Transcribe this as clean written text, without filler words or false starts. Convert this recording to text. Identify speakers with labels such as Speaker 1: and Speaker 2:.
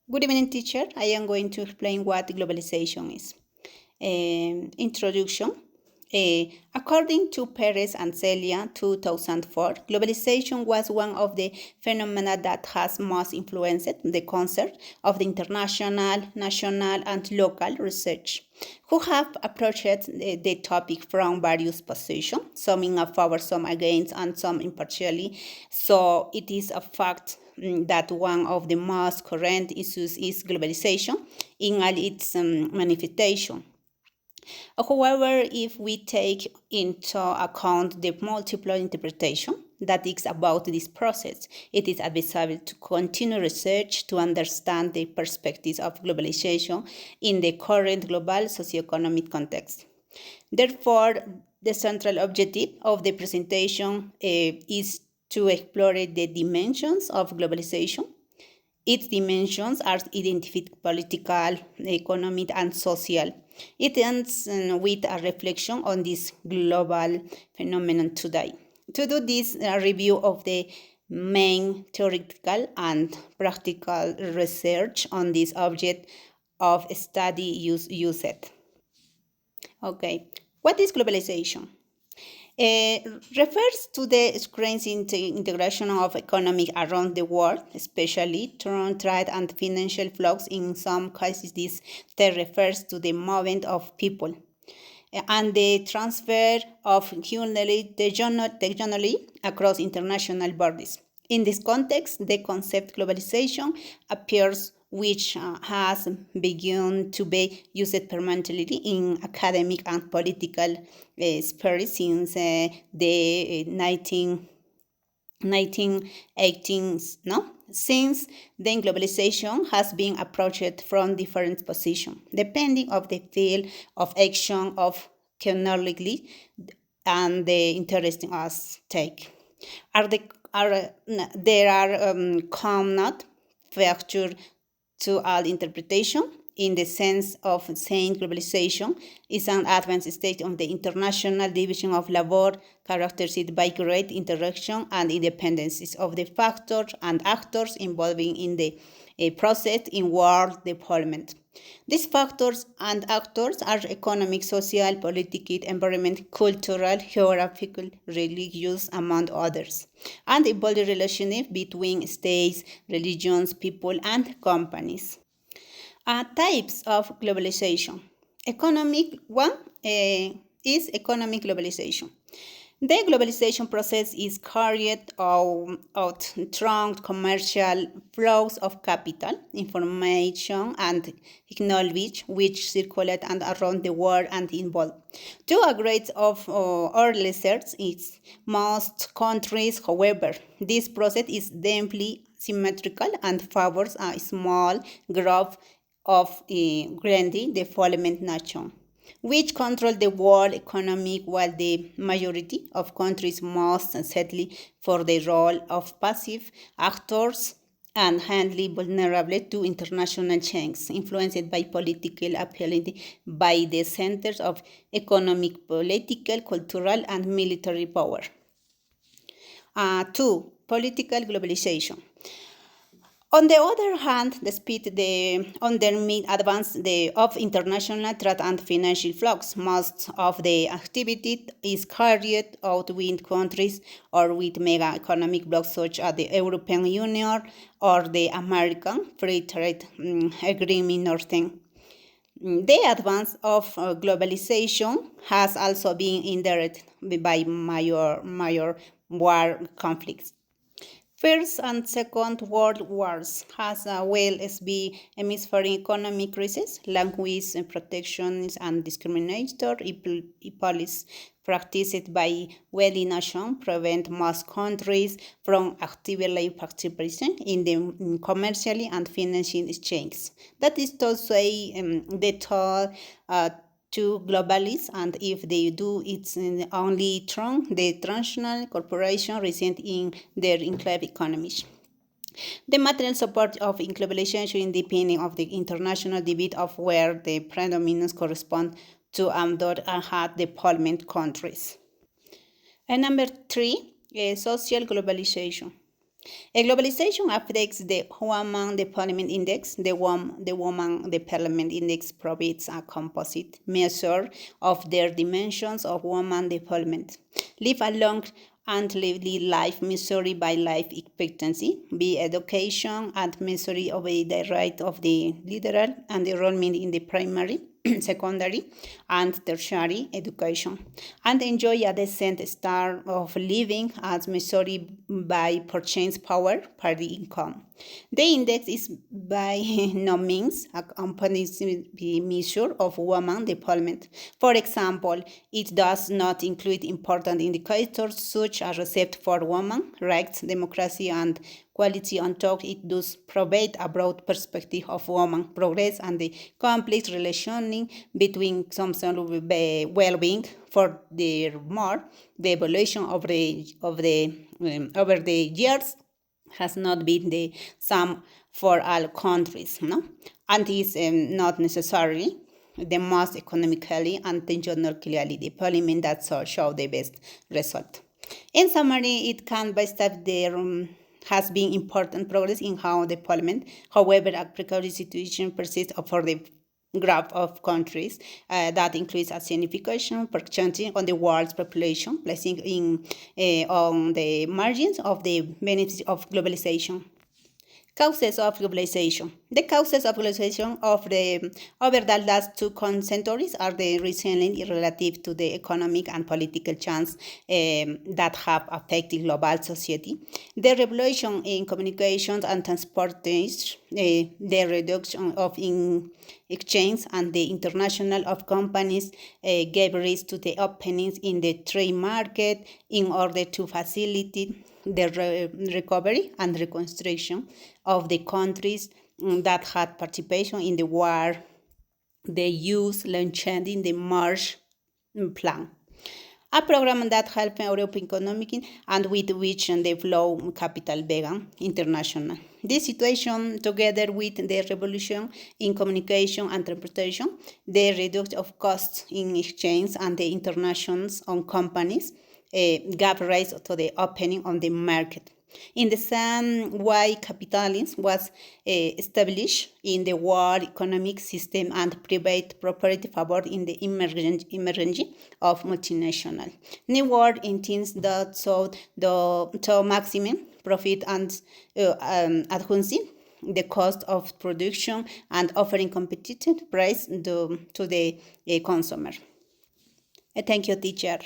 Speaker 1: Good evening, teacher. I am going to explain what globalization is. Introduction. According to Perez and Celia, 2004, globalization was one of the phenomena that has most influenced the concept of the international, national, and local research, who have approached the topic from various positions, some in favor, some against, and some impartially. So it is a fact that one of the most current issues is globalization in all its manifestation. However, if we take into account the multiple interpretation that is about this process, it is advisable to continue research to understand the perspectives of globalization in the current global socioeconomic context. Therefore, the central objective of the presentation is to explore the dimensions of globalization. Its dimensions are identified political, economic, and social. It ends with a reflection on this global phenomenon today. To do this, a review of the main theoretical and practical research on this object of study used. Okay, what is globalization? Refers to the increasing integration of economy around the world, especially through trade and financial flows. In some cases, this refers to the movement of people and the transfer of technology across international borders. In this context, the concept globalization appears, which has begun to be used permanently in academic and political spheres since the 1918s. No? Since then, globalization has been approached from different positions, depending on the field of action of chronologically and the interesting at stake. There are common factors to all interpretation in the sense of saying globalization is an advanced state of the international division of labor characterized by great interaction and independences of the factors and actors involving in the process in world development. These factors and actors are economic, social, political, environment, cultural, geographical, religious, among others, and involve the relationship between states, religions, people, and companies. Types of globalization. Economic one is economic globalization. The globalization process is carried out through commercial flows of capital, information, and knowledge which circulate and around the world and involve. To a grade of our research in most countries, however, this process is deeply symmetrical and favors a small group of greatly development nations, which control the world economy while the majority of countries must settle for the role of passive actors and highly vulnerable to international changes influenced by political appeality by the centers of economic, political, cultural, and military power. Two, political globalization. On the other hand, despite the undermine advance of international trade and financial flows, most of the activity is carried out with countries or with mega economic blocs such as the European Union or the American Free Trade Agreement Northern. The advance of globalization has also been hindered by major war conflicts. First and Second World Wars has well as the hemispheric economic crisis, language protections and discriminatory policies practiced by wealthy nations prevent most countries from actively participating in the commercially and financial exchange. That is to say, the toll to globalists, and if they do, it's only through the transnational corporation resident in their enclave economies. The material support of globalization depending of the international debate of where the predominance correspond to those had development countries. And number three, social globalization. Globalization affects the Woman Development Index. The Woman Development Index provides a composite measure of their dimensions of woman development. Live along and lively life measured by life expectancy, be education and measured of the right of the literal and enrollment in the primary, secondary, and tertiary education, and enjoy a decent standard of living as measured by purchasing power per the income. The index is by no means a comprehensive measure of women development. For example, it does not include important indicators such as respect for women, rights, democracy, and quality on top. It does provide a broad perspective of women progress and the complex relationing between some well-being. Furthermore, the evolution over the years has not been the same for all countries, no? And is not necessarily the most economically and regionally development that show the best result. In summary, it can be stated there has been important progress in how development. However, a precarious situation persists for the graph of countries that includes a significant percentage on the world's population, placing in on the margins of the benefits of globalization. Causes of globalization. The causes of globalization over the last two centuries are the resilient relative to the economic and political changes that have affected global society. The revolution in communications and transportation, the reduction of exchange and the international of companies gave rise to the openings in the trade market in order to facilitate the recovery and reconstruction of the countries that had participation in the war. The use launched in the March Plan, a program that helped Europe economic and with which the flow capital began international. This situation, together with the revolution in communication and transportation, the reduction of costs in exchange and the internations on companies, gave rise to the opening on the market. In the same way, capitalism was established in the world economic system and private property favored in the emergence of multinational. New world intends that sought the maximum profit and advancing the cost of production and offering competitive price to the consumer. Thank you, teacher.